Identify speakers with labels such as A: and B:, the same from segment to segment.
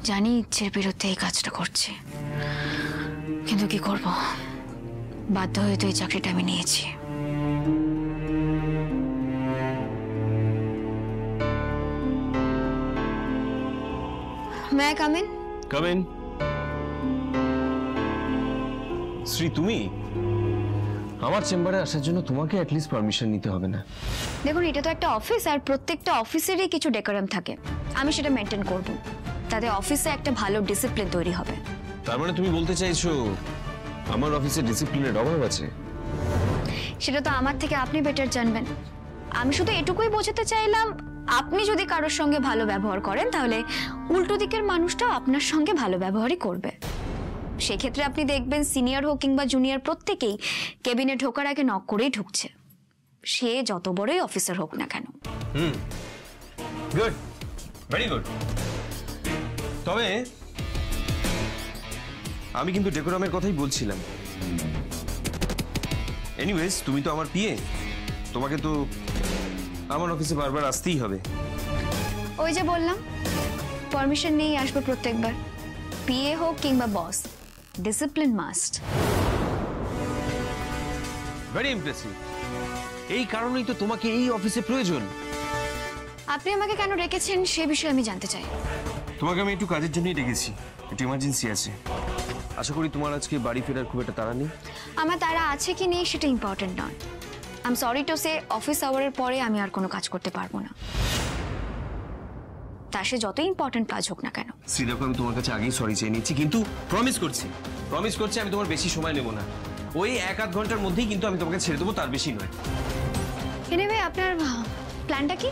A: জানি ইচ্ছের বিরুদ্ধে এই কাজটা করছি, কিন্তু কি করব, বাধ্য হয়ে তো এই চাকরিটা আমি নিয়েছি। May I come in?
B: Come in. Shri, তুমি আমার চেম্বারে আসার জন্য তোমাকে অ্যাটলিস্ট পারমিশন নিতে হবে না।
A: দেখুন, এটা তো একটা অফিস, আর প্রত্যেকটা অফিসেরই কিছু ডেকোরাম থাকে, আমি সেটা মেনটেন করব, তাতে অফিসে একটা ভালো ডিসিপ্লিন তৈরি হবে।
B: তার মানে তুমি বলতে চাইছো আমার অফিসে ডিসিপ্লিনের অভাব আছে?
A: সেটা তো আমার থেকে আপনি বেটার জানবেন। আমি শুধু এটুকুই বোঝাতে চাইলাম, আপনি যদি কারোর সঙ্গে ভালো ব্যবহার করেন তাহলে উল্টো দিকের মানুষটাও আপনার সঙ্গে ভালো ব্যবহারই করবে। সেক্ষেত্রে আপনি দেখবেন সিনিয়র হোক কিংবা জুনিয়র প্রত্যেকেই কেবিনে ঢোকার আগে নক করেই ঢুকছে, সে যত বড়ই অফিসার হোক না কেন।
B: Good, very good. তবে আমি কিন্তু ডেকোরামের কথাই বলছিলাম। এনিওয়েজ, তুমি তো আমার পিএ, তোমাকে তো আমার অফিসে বারবার আসতেই হবে।
A: ওই যে বললাম, পারমিশন নিয়েই আসবো প্রত্যেকবার, পিএ হোক কিংবা বস, ডিসিপ্লিন মাস্ট।
B: Very impressive. এই কারণেই তো তোমাকে এই অফিসে প্রয়োজন।
A: আপনি আমাকে কেন রেখেছেন সে বিষয়ে আমি জানতে চাই।
B: তোমাকে আমি একটু কাজের জন্যই ডেকেছি, একটু ইমার্জেন্সি আছে। আশা করি তোমার আজকে বাড়ি ফেরার খুব একটা তাড়া নেই।
A: আমার তারা আছে কি নেই সেটা ইম্পর্টেন্ট নয়। I am sorry to say, office আওয়ারের পরে আমি আর কোনো কাজ করতে পারবো না, তা সে যতই ইম্পর্টেন্ট কাজ হোক না কেন।
B: সিদ্ধার্থ, আমি তোমার কাছে আগেই সরি চেয়ে নিচ্ছি, কিন্তু প্রমিস করছি আমি তোমার বেশি সময় নেব না। ওই 1-8 ঘন্টার মধ্যেই কিন্তু আমি তোমাকে ছেড়ে দেবো, তার বেশি নয়।
A: এনিওয়ে, আপনার প্ল্যানটা কি?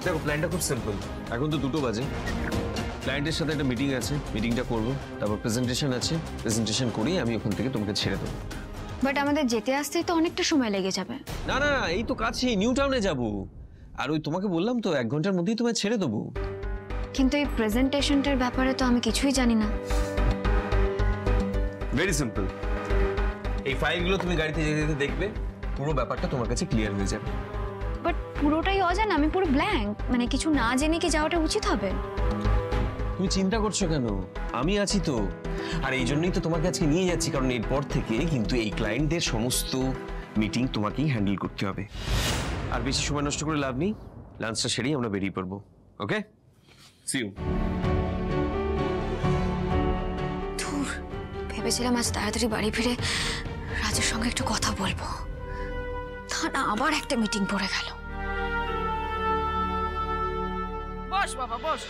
B: দেখো, প্ল্যানটা খুব সিম্পল। এখন তো 2টো বাজে, ক্লায়েন্টের সাথে একটা মিটিং আছে, মিটিংটা করবো, তারপর প্রেজেন্টেশন আছে, প্রেজেন্টেশন করেই আমি ওখান থেকে তোমাকে ছেড়ে দেবো।
A: বাট আমাদের যেতে আসতেই তো অনেকটা সময় লেগে যাবে।
B: না না, এই তো কাছে, নিউ টাউনে যাবো। আর ওই তোমাকে বললাম তো 1 ঘন্টার মধ্যেই তোমায় ছেড়ে দেবো।
A: কিন্তু এই প্রেজেন্টেশনটার ব্যাপারে তো আমি কিছুই জানি না।
B: ভেরি সিম্পল, এই ফাইলগুলো তুমি গাড়িতে যেতে যেতে দেখবে, পুরো ব্যাপারটা তোমার কাছে ক্লিয়ার হয়ে যাবে।
A: বাট পুরোটাই অজানা, আমি পুরো ব্ল্যাঙ্ক, মানে কিছু না জেনে কি যাওয়াটা উচিত হবে?
B: তুমি চিন্তা করছো কেন? আমি আছি তো। আর এই জন্যই তো তোমাকে আজকে নিয়ে যাচ্ছি, কারণ এরপর থেকে কিন্তু এই ক্লায়েন্টদের সমস্ত মিটিং তোমাকেই হ্যান্ডেল করতে হবে। আর বেশি সময় নষ্ট করে লাভ নেই, লাঞ্চটা সেরেই আমরা বেরিয়ে পড়বো। ওকে, সি ইউ।
A: ধুর, ভেবেছিলাম আজ তাড়াতাড়ি বাড়ি ফিরে রাজের সঙ্গে একটু কথা বলবো, তা না আবার একটা মিটিং পড়ে গেল।
C: বস বাবা, বস।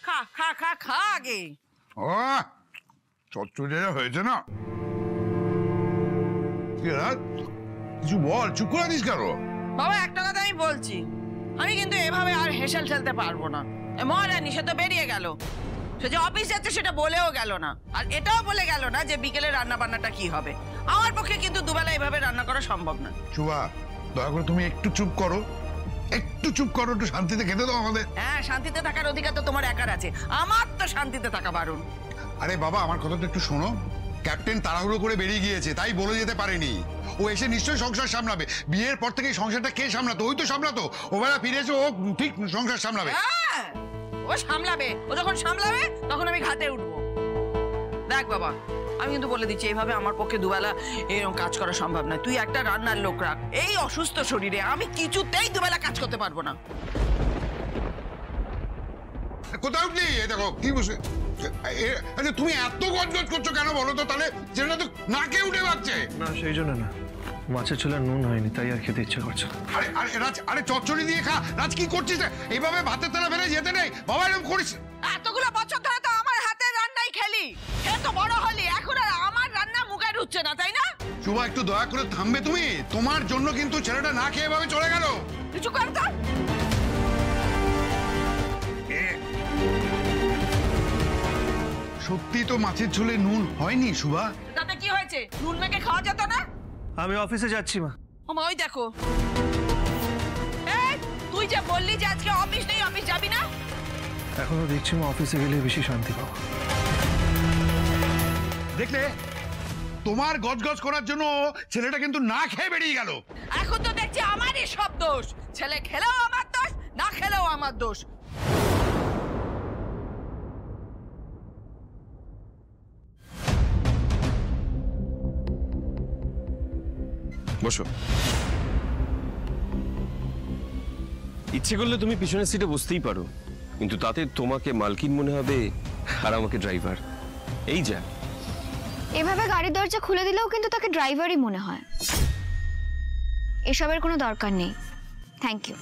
C: খা খা খা খা আগে।
D: ও চচ্চড়িটা হয়েছে না? কিছু বল, চুপ করে দিস কেন?
C: বাবা, একটা কথা আমি বলছি, আমি কিন্তু এভাবে আর হেসেল ঠেলতে পারবো না। মহারানী সে তো বেরিয়ে গেল, সে যে অফিস যাচ্ছে সেটা বলেও গেল না, আর এটাও বলে গেল না যে বিকেলে রান্না বান্নাটা কি হবে। আমার পক্ষে কিন্তু দুবেলা এইভাবে রান্না করা সম্ভব না।
D: চুবা, দয়া করে তুমি একটু চুপ করো, একটু চুপ করো, একটু শান্তিতে খেতে দাও আমাদের।
C: হ্যাঁ, শান্তিতে থাকার অধিকার তো তোমার একার আছে, আমার তো শান্তিতে থাকা বারণ।
D: আরে বাবা, আমার কথাটা একটু শোনো। ক্যাপ্টেন তাড়াহুড়ো করে বেরিয়ে গিয়েছে, তাই বলে যেতে পারেনি। ও এসে নিশ্চয়ই সংসার সামলাবে। বিয়ের পর থেকে সংসারটা কে সামলাতো? ওই তো সামলাতো। ও বেলা ফিরেছে, ও ঠিক সংসার সামলাবে।
C: হ্যাঁ, ও সামলাবে। ও যখন সামলাবে তখন আমি ঘাটে উঠবো। দেখ বাবা, আমি কিন্তু বলে দিচ্ছি, এইভাবে আমার পক্ষে দুবেলা এরকম কাজ করা সম্ভব নয়। তুই একটা রান্নার লোক রাখ, এই অসুস্থ শরীরে আমি কিছুতেই দুবেলা কাজ করতে পারবো না।
D: কোথায় উঠলি? দেখো কি বসে, তুমি এত গজগজ করছো কেন বলো তো? তাহলে যেটা তো নাকে উঠে যাচ্ছে।
E: না, সেই জন্য না, মাছের ছোলা নুন হয়নি, তাই আর খেতে ইচ্ছা করছে।
D: আরে আরে রাজ, আরে চচ্চড়ি দিয়ে খা। রাজ, কি করছিস? এইভাবে ভাতের তেলা ফেলে যেতে নেই বাবা, এরকম করিস।
C: এতগুলো বছর ধরে তো আমার হাতের রান্নাই খেলি, এত বড় হলি, এখন আর আমার রান্না মুখে ঢুকছে না, তাই না?
D: শুভা, একটু দয়া করে থামবে তুমি? তোমার জন্য কিন্তু ছেলেটা না খেয়ে এভাবে চলে গেল।
C: কিছু কর তো।
D: সত্যি তো মাছের ঝোলে নুন হয়নি শুভা।
C: তাতে কি হয়েছে? নুন মেখে খাওয়া যেত না?
E: আমি অফিসে যাচ্ছি মা।
C: মা, ওই দেখো, তুই যে বললি যে আজকে অফিস নেই, অফিস যাবি না?
E: এখনো দেখছি মা, অফিসে গেলে বেশি শান্তি পাবো।
D: দেখলে, তোমার গজগজ করার জন্য ছেলেটা কিন্তু না খেয়ে বেরিয়ে গেল।
C: এখন তো দেখছি আমারই সব দোষ। ছেলে খেলেও আমার দোষ, না খেলেও আমার দোষ।
B: বসো। ইচ্ছে করলে তুমি পিছনের সিটে বসতেই পারো, কিন্তু তাতে তোমাকে মালকিন মনে হবে আর আমাকে ড্রাইভার। এই যা।
A: এভাবে গাড়ির দরজা খুলে দিলেও কিন্তু তাকে ড্রাইভারই মনে হয়। এসবের কোনো দরকার নেই। Thank you.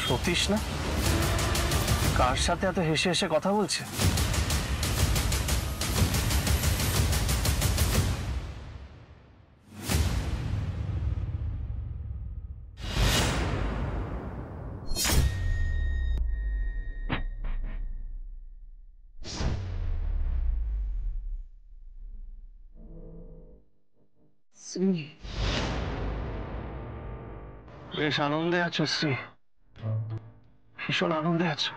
E: সতীশ না? কার সাথে এত হেসে হেসে কথা বলছে? বেশ আনন্দে আছো শ্রী, ভীষণ আনন্দে আছো।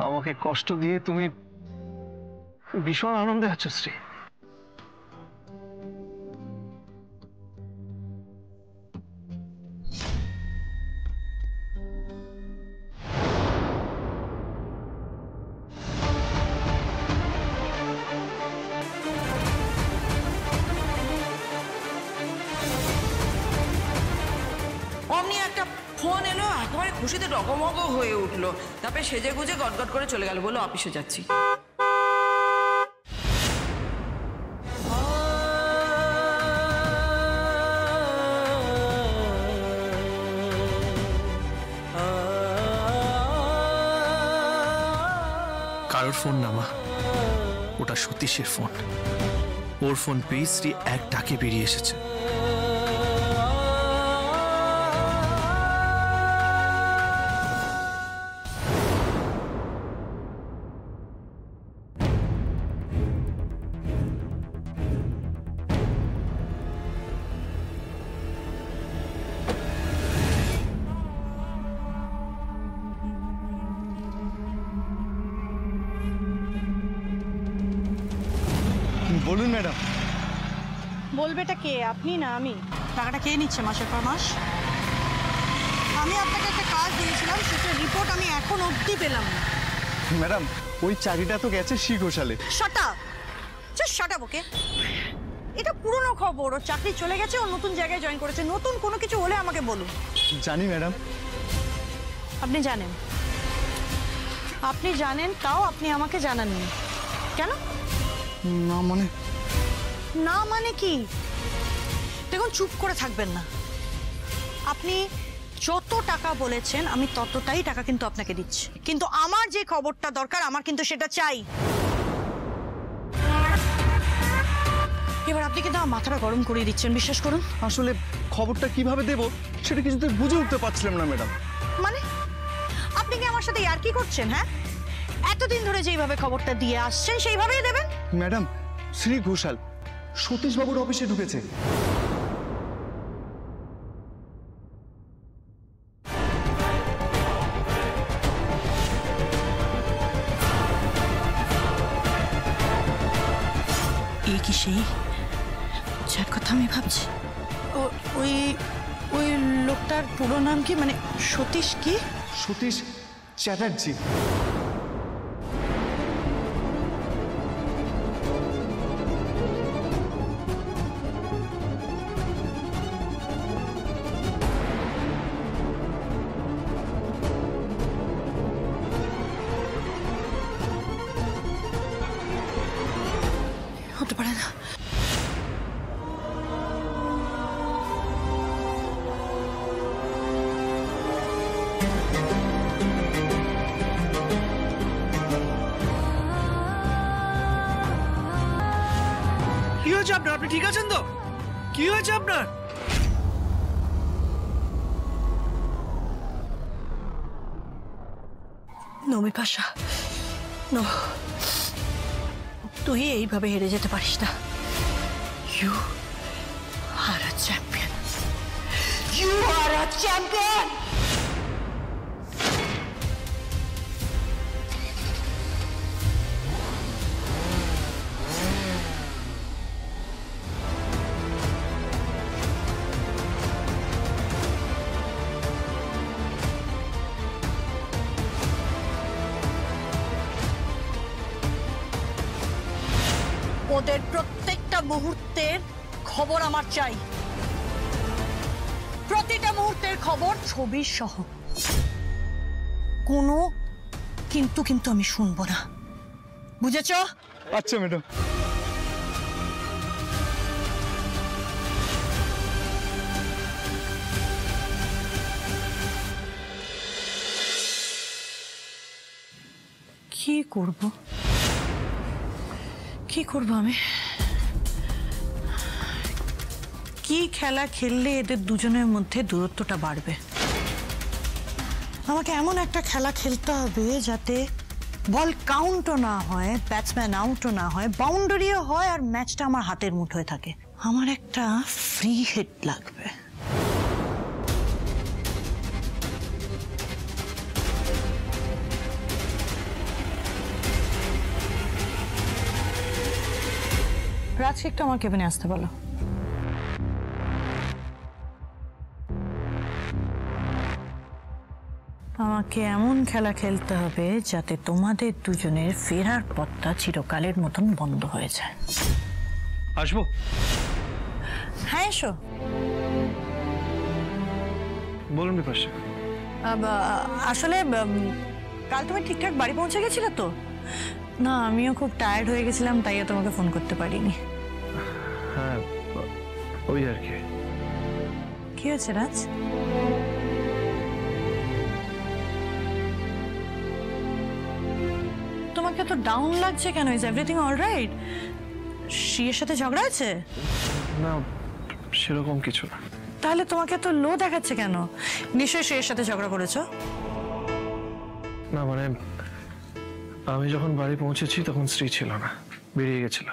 E: আমাকে কষ্ট দিয়ে তুমি ভীষণ আনন্দে আছো শ্রী।
C: অমনি একটা ফোন এলো, একেবারে খুশিতে ডগমগ হয়ে উঠলো। তারপরে সেজে গুজে গটগট করে চলে গেল, বললো অফিসে যাচ্ছি।
E: কারোর ফোন না মা, ওটা সতীশের ফোন। ওর ফোন পেয়ে শ্রী এক ডাকে বেরিয়ে এসেছে।
F: বলুন ম্যাডাম।
G: বলবেটা কে, আপনি না আমি? টাকাটা কে নিচ্ছে মাসের পর মাস? আমি আপনাকে একটা কাজ দিয়েছিলাম, সেটার রিপোর্ট আমি এখন অবধি পেলাম না।
F: ম্যাডাম ওই চাকরিটা তো গেছে শ্রী ঘোষালে।
G: Shut up, just shut up. Okay, এটা পুরনো খবর। ও চাকরি চলে গেছে, ও নতুন জায়গায় জয়েন করেছে। নতুন কোনো কিছু হলে আমাকে বলুন।
F: জানি ম্যাডাম।
G: আপনি জানেন? আপনি জানেন, তাও আপনি আমাকে জানাননি কেন?
F: না মানে?
G: না মানে কি? দেখুন, চুপ করে থাকবেন না। আপনি যতটা টাকা বলেছেন আমি ততটাই টাকা কিন্তু আপনাকে দিচ্ছি, কিন্তু আমার যে খবরটা দরকার আমার কিন্তু সেটা চাই। এবার আপনি কিন্তু আমার মাথাটা গরম করে দিচ্ছেন, বিশ্বাস করুন।
F: আসলে খবরটা কিভাবে দেব সেটা কিছুতে বুঝে উঠতে পারছিলাম না ম্যাডাম।
G: মানে আপনি কি আমার সাথে ইয়ার্কি করছেন? হ্যাঁ, এতদিন ধরে যেইভাবে খবরটা দিয়ে আসছেন সেইভাবেই দেবেন।
F: ম্যাডাম, শ্রী ঘোষাল সতীশবাবুর অফিসে ঢুকেছে।
G: এই কি সেই যার কথা আমি ভাবছি? ওই ওই লোকটার পুরো নাম কি, মানে সতীশ কি?
F: সতীশ চ্যাটার্জি।
G: হতে পারে না।
E: কি হয়েছে আপনার? আপনি ঠিক আছেন তো? কি হয়েছে আপনার?
G: নমি পাশা, নো, তুই এইভাবে হেরে যেতে পারিস না। You are a champion, you are a champion. ওদের প্রত্যেকটা মুহূর্তের খবর আমার চাই, প্রতিটা মুহূর্তের খবর ছবি সহ। কোনো কিন্তু কিন্তু আমি শুনবো না, বুঝেছ?
F: আচ্ছা ম্যাডাম।
G: কি করব, কি করব আমি? কি খেলা খেললে এদের দুজনের মধ্যে দূরত্বটা বাড়বে? আমাকে এমন একটা খেলা খেলতে হবে যাতে বল কাউন্টও না হয়, ব্যাটসম্যান আউটও না হয়, বাউন্ডারিও হয়, আর ম্যাচটা আমার হাতের মুঠোয় থাকে। আমার একটা ফ্রি হিট লাগবে। রাজকে একটু আমার কেবিনে আসতে বলো। আমাকে এমন খেলা খেলতে হবে যাতে তোমাদের দুজনের ফেরার পথটা চিরকালের মতন বন্ধ হয়ে যায়।
E: আসবো?
G: হ্যাঁ, এসো।
E: বলুন বিপাশা।
G: আসলে কাল তুমি ঠিকঠাক বাড়ি পৌঁছে গেছিলে তো? না, আমিও খুব টায়ার্ড হয়ে গেছিলাম, তাই তোমাকে ফোন করতে পারিনি।
E: হ্যাঁ, ওই আর কি।
G: কি হয়েছে রাজ? তোমাকে তো ডাউন লাগছে কেন? Is everything alright? শ্রীয়ের সাথে ঝগড়া আছে?
E: না, সেরকম কিছু না।
G: তাহলে তোমাকে তো লো দেখাচ্ছে কেন? নিশ্চয়ই শ্রীয়ের সাথে ঝগড়া করেছো?
E: না মানে আমি যখন বাড়ি পৌঁছেছি তখন স্ত্রী ছিল না, বেরিয়ে গেছিল।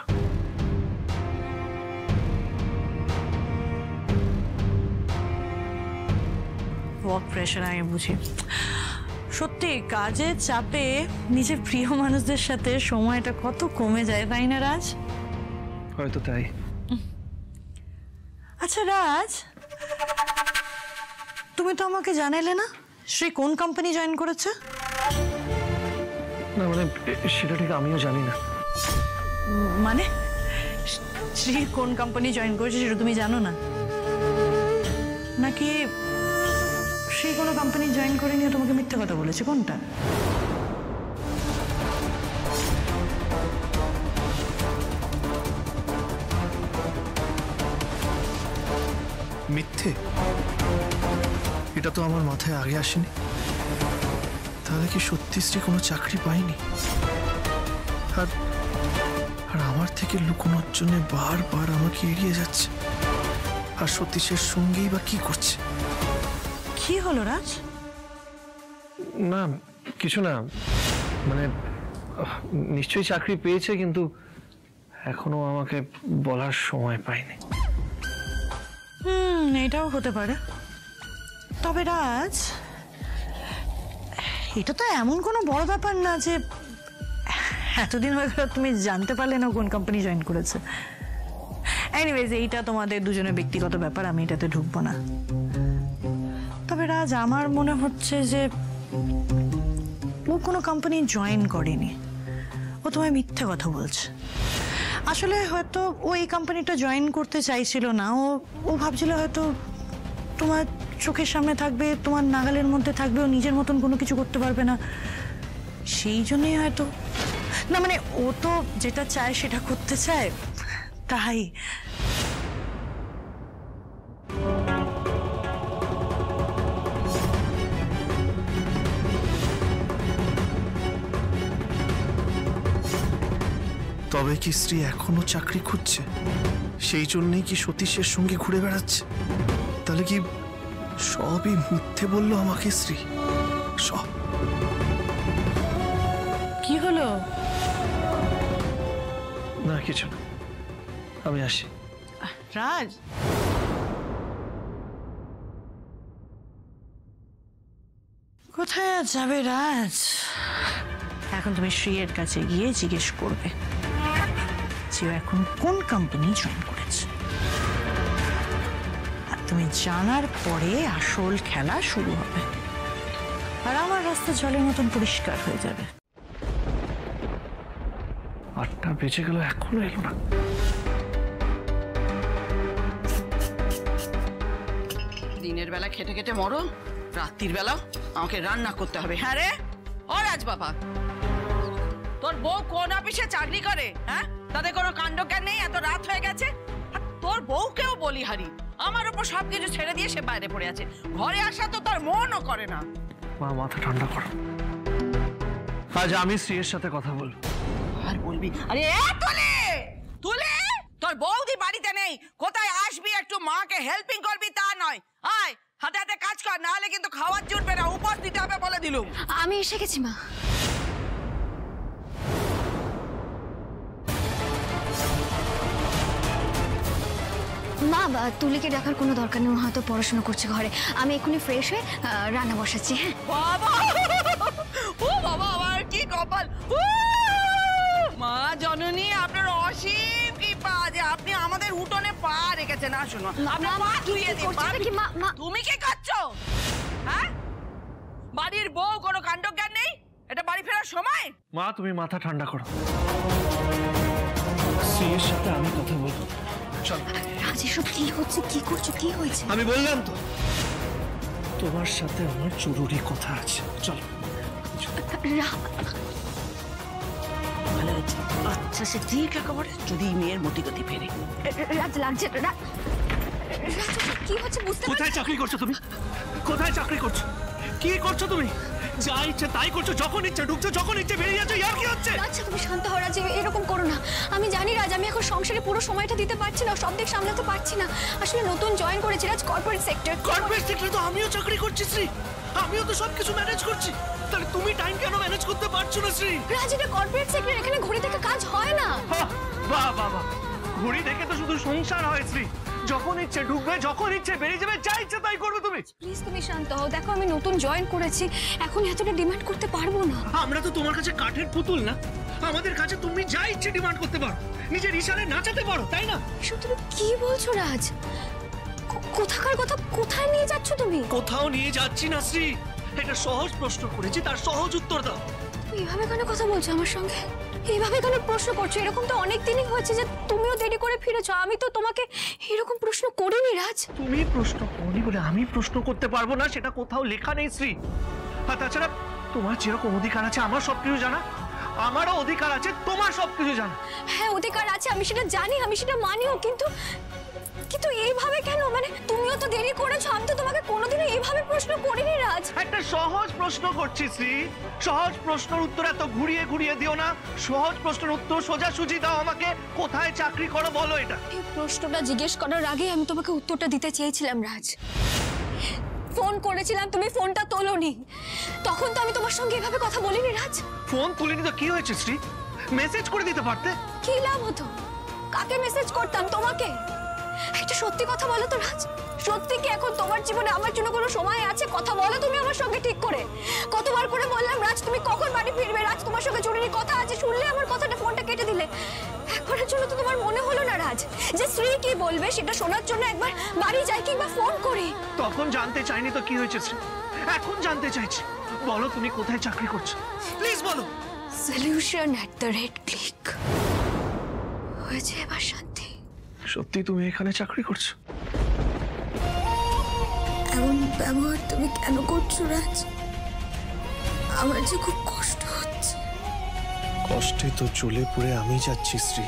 G: ওয়ার্ক প্রেশার, আমি বুঝি। সত্যি কাজের চাপে নিজের প্রিয় মানুষদের সাথে সময়টা কত কমে যায়, তাই না রাজ?
E: হয়তো তাই।
G: আচ্ছা রাজ, তুমি তো আমাকে জানাইলে না শ্রী কোন কোম্পানি জয়েন করেছে?
E: না মানে সেটা ঠিক আমিও জানি না।
G: মানে শ্রী কোন কোম্পানি জয়েন করেছে সেটা তুমি জানো না? নাকি শ্রী কোনো কোম্পানি জয়েন করে নিয়ে তোমাকে মিথ্যে কথা বলেছে? কোনটা?
F: মিথ্যে?
E: এটা তো আমার মাথায় আগে আসেনি। তাহলে কি সত্যি শ্রী কোনো চাকরি পায়নি? আর আর আমার থেকে লুকোনোর জন্য বারবার আমাকে এড়িয়ে যাচ্ছে। আর সতীশের সঙ্গেই বা কি করছে?
G: কি হলো রাজ?
E: না কিছু না, মানে নিশ্চয়ই চাকরি পেয়েছে, কিন্তু এখনো আমাকে বলার সময় পাইনি।
G: এটাও হতে পারে। তবে রাজ, এটা তো এমন কোনো বড় ব্যাপার না যে এতদিন হয়ে গেল তুমি জানতে পারলে না কোন কোম্পানি জয়েন করেছে। এনিওয়েজ, এইটা তোমাদের দুজনের ব্যক্তিগত ব্যাপার, আমি এটাতে ঢুকবো না। তবে রাজ, আমার মনে হচ্ছে যে ও কোনো কোম্পানি জয়েন করেনি, ও তোমায় মিথ্যে কথা বলছে। আসলে হয়তো ও এই কোম্পানিটা জয়েন করতে চাইছিল না, ও ভাবছিল হয়তো তোমার চোখের সামনে থাকবে, তোমার নাগালের মধ্যে থাকবে, ও নিজের মতন কোনো কিছু করতে পারবে না, সেই জন্যই হয়তো। না মানে ও তো যেটা চায় সেটা করতে চায়, তাই।
E: তবে কি শ্রী এখনো চাকরি খুঁজছে? সেই জন্যই কি সতীশের সঙ্গে ঘুরে বেড়াচ্ছে? তাহলে কি সবই মিথ্যে বললো আমাকে শ্রী? সব।
G: কি হলো?
E: না কিছু না, আমি আসি।
G: রাজ, কোথায় আর যাবে রাজ? এখন তুমি শ্রীয়ের কাছে গিয়ে জিজ্ঞেস করবে যে ও এখন কোন কোম্পানি জয়েন করেছে। আর তুমি জানার পরে আসল খেলা শুরু হবে, আর আমার রাস্তা জলের মতন পরিষ্কার হয়ে যাবে।
E: 8টা বেজে গেল, এখনো এলো না।
C: দিনের বেলা খেটে খেটে মরো, রাত্রির বেলা আমাকে রান্না করতে হবে। হ্যাঁ রে, ও রাজ বাবা, তোর বউ কোন অফিসে চাকরি করে? হ্যাঁ, তাদের কোনো কাণ্ডজ্ঞান নেই? এত রাত হয়ে গেছে, আর তোর বউকেও বলি হারি, আমার উপর সবকিছু ছেড়ে দিয়ে সে বাইরে পড়ে আছে, ঘরে আসা তো তার মনও করে না।
E: মা, মাথা ঠান্ডা করো, আজ আমি শ্রীয়ের সাথে কথা বলবো।
C: আর বলবি? আরে তুলে তুলে, তোর বৌদি বাড়িতে নেই, কোথায় আসবি একটু মাকে হেল্পিং করবি তা নয়। আয় হাতে হাতে কাজ কর, না হলে কিন্তু খাওয়ার জুটবে না, উপোস দিতে হবে বলে দিলুম।
A: আমি এসে গেছি মা। মা, তুলিকে ডাকার কোনো দরকার নেই, হয়তো পড়াশোনা করছে ঘরে। আমি এক্ষুনি ফ্রেশ হয়ে রান্না বসাচ্ছি। হ্যাঁ
C: বাবা, ও বাবা, আমার কি কপাল! মা জননী, আপনার অসীম কৃপা যে আপনি আমাদের উঠোনে পা রেখেছেন। না শুনো, আপনার পা ধুইয়ে দিন। তুমি কি করছো? হ্যাঁ, বাড়ির বউ কোনো কাণ্ডজ্ঞান নেই? এটা বাড়ি ফেরার সময়?
E: মা, তুমি মাথা ঠান্ডা করো, শ্রীয়ের সাথে আমি কথা বলবো। চলো।
A: রাজ, এসব কি হচ্ছে? কি করছো? কি হয়েছে?
E: আমি বললাম তো, তোমার সাথে আমার জরুরি কথা আছে। চলো।
C: ভালো হয়েছে, আচ্ছা সে ঠিক একেবারে যদি মেয়ের মতি গতি ফেরে।
A: রাজ লাগছে। রাজ, কি হচ্ছে বুঝতে?
E: কোথায় চাকরি করছো তুমি? কোথায় চাকরি করছো? কি করছো তুমি? যা ইচ্ছে তাই করছো, যখন ইচ্ছে ঢুকছো, যখন ইচ্ছে বেরিয়ে যাচ্ছো। ইয়ার কি হচ্ছে?
A: আচ্ছা তুমি শান্ত হও রাজ, এরকম করো না। আমি জানি রাজ, আমি এখন সংসারে পুরো সময়টা দিতে পারছি না, সব দিক সামলাতে পারছি না। আসলে নতুন জয়েন করেছি রাজ, কর্পোরেট সেক্টর।
E: কর্পোরেট সেক্টরে তো আমিও চাকরি করছি শ্রী, আমিও তো সবকিছু ম্যানেজ করছি। তাহলে তুমি টাইম কেন ম্যানেজ করতে পারছো না শ্রী?
A: রাজ, এটা কর্পোরেট সেক্টর, এখানে ঘড়ি থেকে কাজ হয় না।
E: বাহ বাহ বাহ, ঘড়ি দেখে তো শুধু সংসার হয় শ্রী। যখন ইচ্ছে ঢুকবে, যখন ইচ্ছে বেরিয়ে যাবে, যা ইচ্ছে তাই করবে তুমি।
A: প্লিজ তুমি শান্ত হও। দেখো আমি নতুন জয়েন করেছি, এখন এতটা ডিমান্ড করতে পারবো না।
E: আমরা তো তোমার কাছে কাঠের পুতুল না, আমাদের কাছে তুমি যা ইচ্ছে ডিমান্ড করতে পারো, নিজের ইশারায় নাচাতে পারো, তাই না?
A: এসব তুমি কি বলছো রাজ? কোথাকার কথা কোথায় নিয়ে যাচ্ছ তুমি?
E: কোথাও নিয়ে যাচ্ছি না শ্রী, এটা সহজ প্রশ্ন করেছি, তার সহজ উত্তর দাও।
A: তুমি এভাবে কেন কথা বলছো আমার সঙ্গে? এইভাবে কেন প্রশ্ন করছো? এরকম তো অনেক দিনই হয়েছে যে তুমিও দেরি করে ফিরেছো, আমি তো তোমাকে এরকম প্রশ্ন করিনি রাজ।
E: তুমি প্রশ্ন করনি বলে আমি প্রশ্ন করতে পারবো না, সেটা কোথাও লেখা নেই শ্রী। আর তাছাড়া তোমার যেরকম অধিকার আছে আমার সবকিছু জানা, আমারও অধিকার আছে তোমার সবকিছু জানা।
A: হ্যাঁ অধিকার আছে, আমি সেটা জানি, আমি সেটা মানিও, কিন্তু কিন্তু এইভাবে কেন? মানে তুমিও তো দেরি করেছো, আমি তো তোমাকে কোনোদিনও এইভাবে প্রশ্ন করিনি রাজ।
F: একটা সহজ প্রশ্ন করছি শ্রী, সহজ প্রশ্নের উত্তর এত ঘুরিয়ে ঘুরিয়ে দিও না। সহজ প্রশ্নের উত্তর সোজাসুজি দাও আমাকে। কোথায় চাকরি করো বলো এটা।
A: এই প্রশ্নটা জিজ্ঞেস করার আগে আমি তোমাকে উত্তরটা দিতে চেয়েছিলাম রাজ। ফোন করেছিলাম, তুমি ফোনটা তোলোনি। তখন তো আমি তোমার সঙ্গে এভাবে কথা বলিনি রাজ।
F: ফোন তুলিনি তো কি হয়েছে শ্রী? মেসেজ করে দিতে পারতে।
A: কি লাভ হতো? কাকে মেসেজ করতাম? তোমাকে। একটা সত্যি কথা বলো তো রাজ, সত্যি কি এখন তোমার জীবনে আমার জন্য কোনো সময় আছে? কথা বলো তুমি আমার সঙ্গে ঠিক করে। কতবার করে বললাম রাজ তুমি কখন বাড়ি ফিরবে, রাজ তোমার সঙ্গে জরুরি কথা আছে, শুনলে আমার কথাটা ফোনটা কেটে দিলে। একবারের জন্য তো তোমার মনে হলো না রাজ যে শ্রী কি বলবে সেটা শোনার জন্য একবার বাড়ি যাই কিংবা ফোন করি?
F: তখন জানতে চাইনি তো কি হয়েছে শ্রী, এখন জানতে চাইছি। বলো তুমি কোথায় চাকরি করছো, প্লিজ বলো।
A: solution@click। হয়েছে এবার শান্তি?
F: সত্যি তুমি এখানে চাকরি করছো?
A: এমন ব্যবহার তুমি কেন করছো রাজ? আমার যে খুব কষ্ট হচ্ছে।
E: কষ্টে তো চলে পড়ে আমি যাচ্ছি শ্রী।